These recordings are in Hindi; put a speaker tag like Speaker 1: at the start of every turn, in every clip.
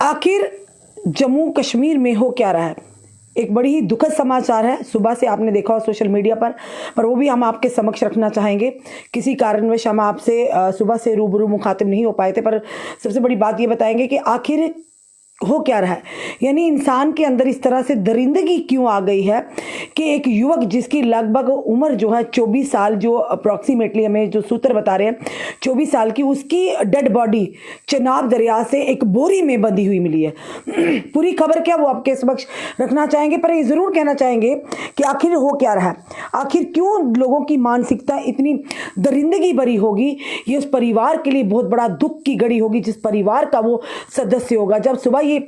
Speaker 1: आखिर जम्मू कश्मीर में हो क्या रहा है। एक बड़ी ही दुखद समाचार है, सुबह से आपने देखा हो सोशल मीडिया पर वो भी हम आपके समक्ष रखना चाहेंगे। किसी कारणवश हम आपसे सुबह से रूबरू मुखातिब नहीं हो पाए थे, पर सबसे बड़ी बात ये बताएंगे कि आखिर हो क्या रहा है। यानी इंसान के अंदर इस तरह से दरिंदगी क्यों आ गई है कि एक युवक जिसकी लगभग उम्र जो है 24 साल, जो अप्रॉक्सीमेटली हमें जो सूत्र बता रहे हैं 24 साल की, उसकी डेड बॉडी चनाब दरिया से एक बोरी में बंधी हुई मिली है। पूरी खबर क्या वो आपके समक्ष रखना चाहेंगे, पर ये ज़रूर कहना चाहेंगे कि आखिर हो क्या रहा है, आखिर क्यों लोगों की मानसिकता इतनी दरिंदगी भरी होगी। ये उस परिवार के लिए बहुत बड़ा दुख की घड़ी होगी जिस परिवार का वो सदस्य होगा। जब सुबह ये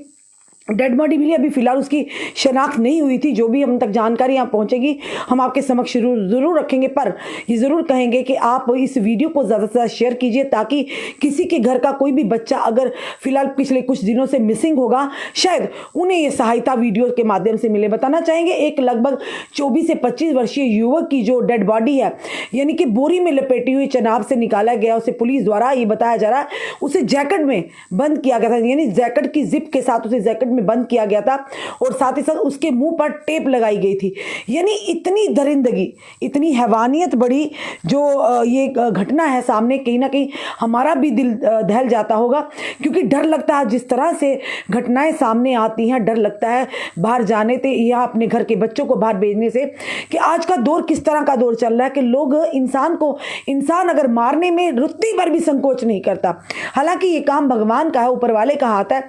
Speaker 1: डेड बॉडी मिली, अभी फिलहाल उसकी शनाख्त नहीं हुई थी, जो भी हम तक जानकारी यहाँ पहुँचेगी हम आपके समक्ष ज़रूर रखेंगे। पर ये ज़रूर कहेंगे कि आप इस वीडियो को ज़्यादा से ज़्यादा शेयर कीजिए ताकि किसी के घर का कोई भी बच्चा अगर फिलहाल पिछले कुछ दिनों से मिसिंग होगा, शायद उन्हें ये सहायता वीडियो के माध्यम से मिले। बताना चाहेंगे एक लगभग 24 से 25 वर्षीय युवक की जो डेड बॉडी है, यानी कि बोरी में लपेटी हुई चनाब से निकाला गया। उसे पुलिस द्वारा ये बताया जा रहा है उसे जैकेट में बंद किया गया था, यानी जैकेट की जिप के साथ उसे जैकेट में बंद किया गया था और साथ ही साथ उसके मुंह पर टेप लगाई गई थी। यानी इतनी दरिंदगी, इतनी हैवानियत बड़ी जो ये घटना है सामने, कहीं ना कहीं हमारा भी दिल दहल जाता होगा, क्योंकि डर लगता है जिस तरह से घटनाएं सामने आती हैं, डर लगता है बाहर जाने से या अपने घर के बच्चों को बाहर भेजने से कि आज का दौर किस तरह का दौर चल रहा है कि लोग इंसान अगर मारने में रुत्ती भर भी संकोच नहीं करता। हालांकि ये काम भगवान का है, ऊपर वाले का हाथ है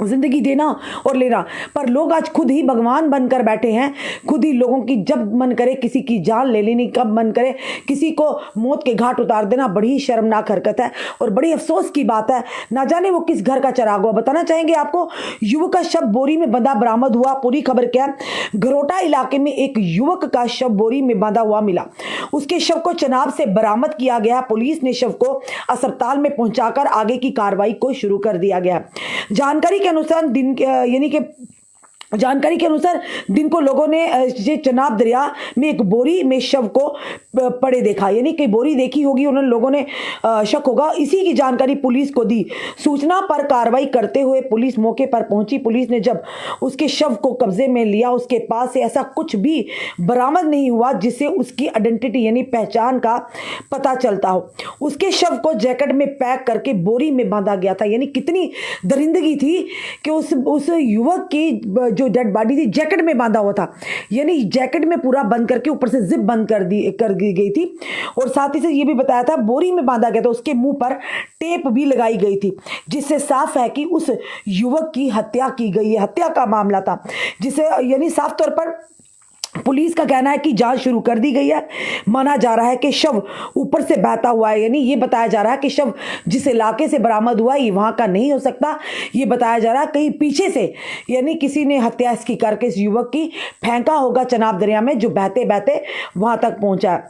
Speaker 1: जिंदगी देना और लेना, पर लोग आज खुद ही भगवान बनकर बैठे हैं। खुद ही लोगों की जब मन करे किसी की जान ले लेनी, कब मन करे किसी को मौत के घाट उतार देना, बड़ी ही शर्मनाक हरकत है और बड़ी अफसोस की बात है। ना जाने वो किस घर का चिराग हुआ। बताना चाहेंगे आपको, युवक का शव बोरी में बंधा बरामद हुआ। पूरी खबर क्या है, घरोटा इलाके में एक युवक का शव बोरी में बंधा हुआ मिला। उसके शव को चनाब से बरामद किया गया। पुलिस ने शव को अस्पताल में पहुंचाकर आगे की कार्रवाई को शुरू कर दिया गया। जानकारी के अनुसार दिन को लोगों ने ये चनाब दरिया में एक बोरी में शव को पड़े देखा, यानी कि बोरी देखी होगी उन्होंने, लोगों ने शक होगा। इसी की जानकारी पुलिस को दी। सूचना पर कार्रवाई करते हुए पुलिस मौके पर पहुंची। पुलिस ने जब उसके शव को कब्जे में लिया, उसके पास से ऐसा कुछ भी बरामद नहीं हुआ जिससे उसकी आइडेंटिटी यानी पहचान का पता चलता हो। उसके शव को जैकेट में पैक करके बोरी में बांधा गया था। यानी कितनी दरिंदगी थी कि उस युवक की जो डेड बॉडी थी जैकेट में बांधा हुआ था, यानी जैकेट में पूरा बंद करके ऊपर से जिप बंद कर दी गई थी और साथ ही से ये भी बताया था बोरी में बांधा गया था। उसके मुंह पर टेप भी लगाई गई थी, जिससे साफ है कि उस युवक की हत्या की गई है। हत्या का मामला था, जिसे यानी साफ तौर पर पुलिस का कहना है कि जांच शुरू कर दी गई है। माना जा रहा है कि शव ऊपर से बहता हुआ है, यानी ये बताया जा रहा है कि शव जिस इलाके से बरामद हुआ ये वहां का नहीं हो सकता। ये बताया जा रहा है कहीं पीछे से, यानी किसी ने हत्या इसकी करके इस युवक की फेंका होगा चनाब दरिया में, जो बहते बहते वहां तक पहुंचा।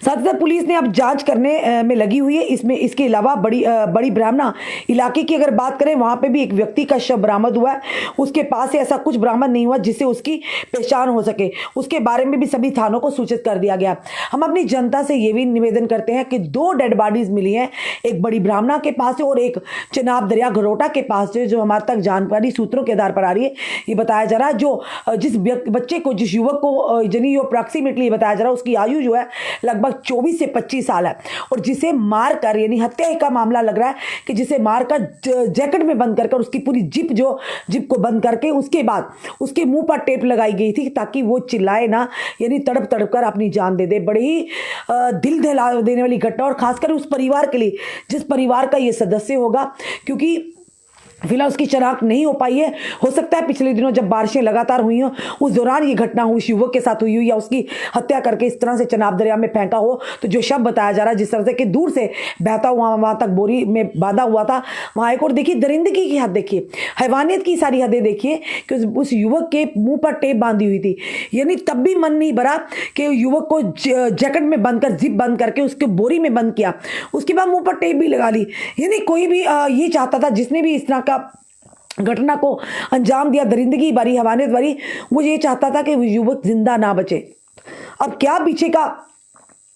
Speaker 1: साथ ही साथ पुलिस ने अब जांच करने में लगी हुई है। इसके अलावा बड़ी ब्राह्मणा इलाके की अगर बात करें, वहां पे भी एक व्यक्ति का शव बरामद हुआ है। उसके पास से ऐसा कुछ बरामद नहीं हुआ जिससे उसकी पहचान हो सके। उसके बारे में भी सभी थानों को सूचित कर दिया गया। हम अपनी जनता से ये भी निवेदन करते हैं कि 2 डेड बॉडीज मिली हैं, एक बड़ी ब्राह्मणा के पास से और एक चनाब दरिया घरोटा के पास से, जो हमारे तक जानकारी सूत्रों के आधार पर आ रही है। ये बताया जा रहा है जो जिस बच्चे को, जिस युवक को यानी अप्रॉक्सीमेटली बताया जा रहा है उसकी आयु जो है लगभग 24 से 25 साल है और जिसे मारकर, यानी हत्या का मामला लग रहा है कि जिसे मारकर जैकेट में बंद कर उसकी पूरी जिप को बंद करके उसके बाद उसके मुंह पर टेप लगाई गई थी ताकि वो चिल्लाए ना, यानी तड़प कर अपनी जान दे दे। बड़ी ही दिल दहला देने वाली घटना, और खासकर उस परिवार के लिए जिस परिवार का ये सदस्य होगा, क्योंकि फिलहाल उसकी शनाख्त नहीं हो पाई है। हो सकता है पिछले दिनों जब बारिशें लगातार हुई हो उस दौरान ये घटना उस युवक के साथ हुई हो, या उसकी हत्या करके इस तरह से चनाब दरिया में फेंका हो। तो जो शव बताया जा रहा है जिस तरह से कि दूर से बहता हुआ वहां तक बोरी में बांधा हुआ था, वहां एक और देखिए दरिंदगी की हद देखिए, हैवानियत की सारी हदें देखिए कि उस युवक के मुंह पर टेप बांधी हुई थी। यानी तब भी मन नहीं भरा कि युवक को जैकेट में बंद कर, जिप बंद करके उसके बोरी में बंद किया, उसके बाद मुंह पर टेप भी लगा ली। यानी कोई भी ये चाहता था, जिसने भी इस तरह का घटना को अंजाम दिया, दरिंदगी भरी, हवानियत भरी, वो ये चाहता था कि वो युवक जिंदा ना बचे। अब क्या पीछे का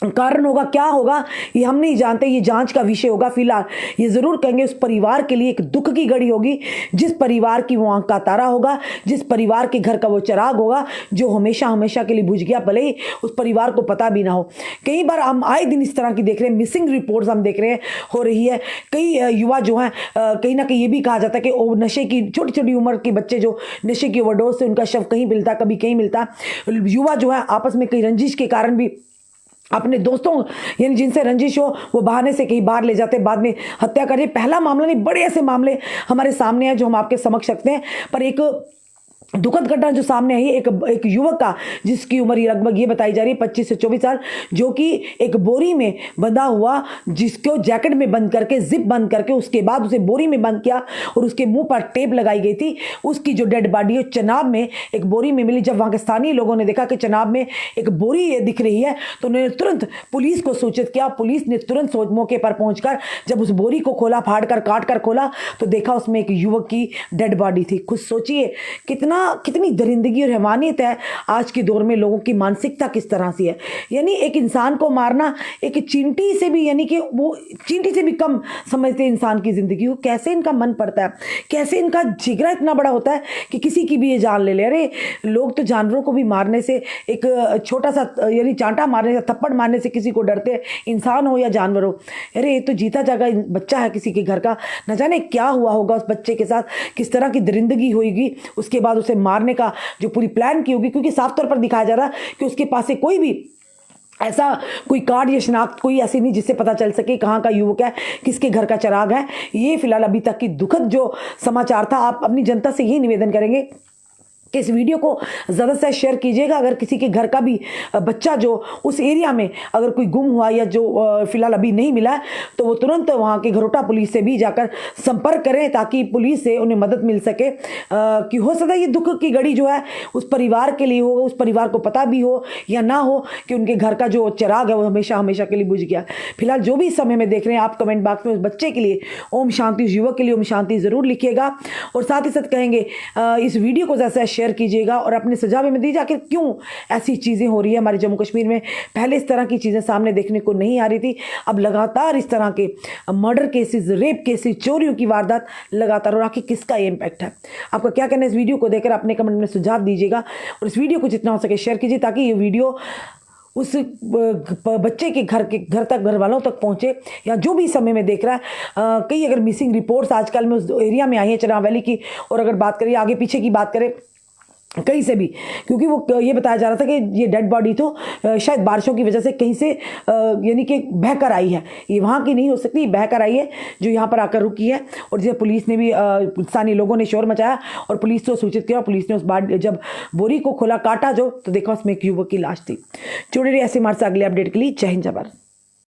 Speaker 1: कारण होगा, क्या होगा ये हम नहीं जानते, ये जांच का विषय होगा। फिलहाल ये जरूर कहेंगे उस परिवार के लिए एक दुख की घड़ी होगी, जिस परिवार की वो आंख का तारा होगा, जिस परिवार के घर का वो चिराग होगा जो हमेशा हमेशा के लिए बुझ गया, भले ही उस परिवार को पता भी ना हो। कई बार हम आए दिन इस तरह की देख रहे हैं, मिसिंग रिपोर्ट्स हम देख रहे हैं हो रही है। कई युवा जो हैं कहीं ना कहीं ये भी कहा जाता है कि वो नशे की छोटी छोटी उम्र के बच्चे जो नशे की ओवरडोज से उनका शव कहीं मिलता कभी कहीं मिलता। युवा जो है आपस में कई रंजिश के कारण भी अपने दोस्तों यानी जिनसे रंजिश हो वो बहाने से कहीं बाहर ले जाते, बाद में हत्या कर दिए। पहला मामला नहीं, बड़े ऐसे मामले हमारे सामने हैं जो हम आपके समक्ष रखते हैं। पर एक दुखद घटना जो सामने आई है एक युवक का, जिसकी उम्र लगभग ये बताई जा रही है 25 से 24 साल, जो कि एक बोरी में बंधा हुआ, जिसको जैकेट में बंद करके जिप बंद करके उसके बाद उसे बोरी में बंद किया और उसके मुंह पर टेप लगाई गई थी। उसकी जो डेड बॉडी है चनाब में एक बोरी में मिली। जब वहां के स्थानीय लोगों ने देखा कि चनाब में एक बोरी दिख रही है तो उन्होंने तुरंत पुलिस को सूचित किया। पुलिस ने तुरंत मौके पर पहुंचकर जब उस बोरी को खोला, फाड़ कर काट कर खोला तो देखा उसमें एक युवक की डेड बॉडी थी। खुद सोचिए कितनी दरिंदगी और हैवानियत है आज के दौर में, लोगों की मानसिकता किस तरह से है। यानी एक इंसान को मारना एक चींटी से भी, यानी कि वो चींटी से भी कम समझते इंसान की जिंदगी को। कैसे इनका मन पड़ता है, कैसे इनका जिगरा इतना बड़ा होता है कि किसी की भी ये जान ले ले। अरे लोग तो जानवरों को भी मारने से, एक छोटा सा यानी चांटा मारने से, थप्पड़ मारने से किसी को डरते हैं, इंसान हो या जानवर हो। अरे ये तो जीता जागा बच्चा है किसी के घर का, न जाने क्या हुआ होगा उस बच्चे के साथ, किस तरह की दरिंदगी होगी, उसके बाद उसे मारने का जो पूरी प्लान की होगी। क्योंकि साफ तौर पर दिखाया जा रहा है कि उसके पास से कोई भी ऐसा कोई कार्ड या शनाख्त कोई ऐसी नहीं जिससे पता चल सके कहाँ का युवक है, किसके घर का चिराग है। ये फिलहाल अभी तक की दुखद जो समाचार था। आप अपनी जनता से यही निवेदन करेंगे कि इस वीडियो को ज़्यादा से शेयर कीजिएगा। अगर किसी के घर का भी बच्चा जो उस एरिया में अगर कोई गुम हुआ या जो फिलहाल अभी नहीं मिला है तो वो तुरंत वहाँ के घरोटा पुलिस से भी जाकर संपर्क करें, ताकि पुलिस से उन्हें मदद मिल सके। कि हो सकता है ये दुख की घड़ी जो है उस परिवार के लिए हो, उस परिवार को पता भी हो या ना हो कि उनके घर का जो चिराग है वो हमेशा हमेशा के लिए बुझ गया। फिलहाल जो भी समय में देख रहे हैं आप कमेंट बॉक्स में उस बच्चे के लिए ओम शांति, उस युवक के लिए ओम शांति ज़रूर लिखिएगा। और साथ ही साथ कहेंगे इस वीडियो को जैसे शेयर कीजिएगा और अपने सुझाव में दीजिए आखिर क्यों ऐसी चीज़ें हो रही है हमारे जम्मू कश्मीर में। पहले इस तरह की चीज़ें सामने देखने को नहीं आ रही थी, अब लगातार इस तरह के मर्डर केसेस, रेप केसेस, चोरियों की वारदात लगातार। और आखिर किसका ये इम्पैक्ट है, आपका क्या कहना है इस वीडियो को देखकर अपने कमेंट में सुझाव दीजिएगा। और इस वीडियो को जितना हो सके शेयर कीजिए ताकि ये वीडियो उस बच्चे के घर तक, घर वालों तक पहुंचे, या जो भी समय में देख रहा है। कई अगर मिसिंग रिपोर्ट्स आजकल में उस एरिया में आई है चिनाब वैली की, और अगर बात करें आगे पीछे की बात करें कहीं से भी, क्योंकि वो ये बताया जा रहा था कि ये डेड बॉडी तो शायद बारिशों की वजह से कहीं से यानी कि बहकर आई है, ये वहाँ की नहीं हो सकती, बहकर आई है जो यहाँ पर आकर रुकी है। और जैसे पुलिस ने भी, स्थानीय लोगों ने शोर मचाया और पुलिस को सूचित किया। पुलिस ने उस जब बोरी को खोला, काटा जो, तो देखा उसमें एक युवक की लाश थी। जुड़े रहिए ऐसे हमारे से अगले अपडेट के लिए। जय हिंद, जय भारत।